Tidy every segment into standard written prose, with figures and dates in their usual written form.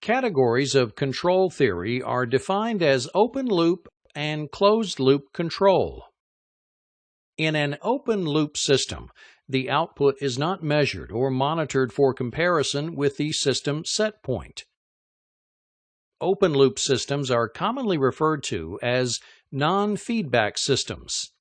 Categories of control theory are defined as open-loop and closed-loop control. In an open-loop system, the output is not measured or monitored for comparison with the system set point. Open-loop systems are commonly referred to as non-feedback systems.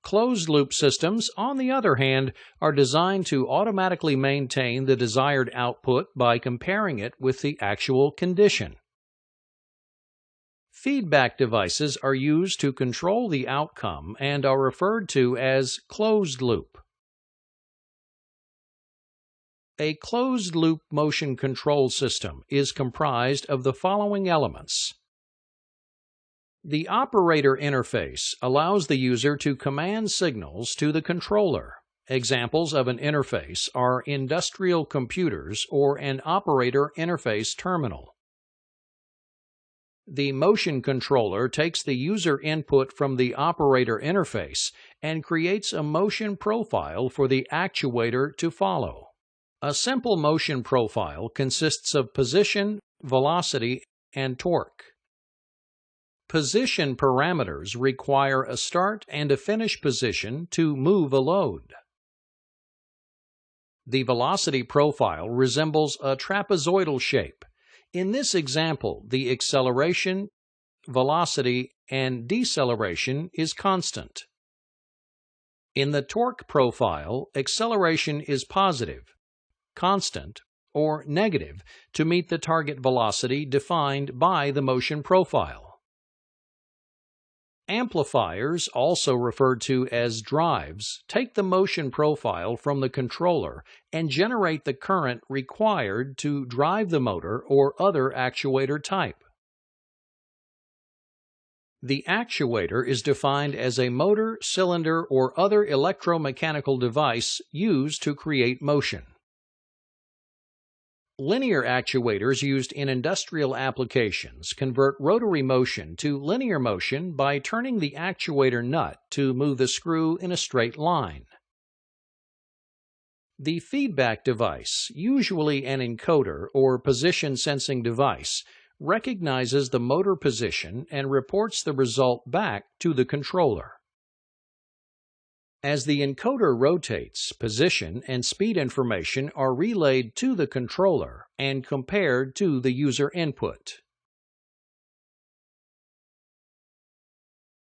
Closed-loop systems, on the other hand, are designed to automatically maintain the desired output by comparing it with the actual condition. Feedback devices are used to control the outcome and are referred to as closed-loop. A closed-loop motion control system is comprised of the following elements. The operator interface allows the user to command signals to the controller. Examples of an interface are industrial computers or an operator interface terminal. The motion controller takes the user input from the operator interface and creates a motion profile for the actuator to follow. A simple motion profile consists of position, velocity, and torque. Position parameters require a start and a finish position to move a load. The velocity profile resembles a trapezoidal shape. In this example, the acceleration, velocity, and deceleration is constant. In the torque profile, acceleration is positive, constant, or negative to meet the target velocity defined by the motion profile. Amplifiers, also referred to as drives, take the motion profile from the controller and generate the current required to drive the motor or other actuator type. The actuator is defined as a motor, cylinder, or other electromechanical device used to create motion. Linear actuators used in industrial applications convert rotary motion to linear motion by turning the actuator nut to move the screw in a straight line. The feedback device, usually an encoder or position-sensing device, recognizes the motor position and reports the result back to the controller. As the encoder rotates, position and speed information are relayed to the controller and compared to the user input.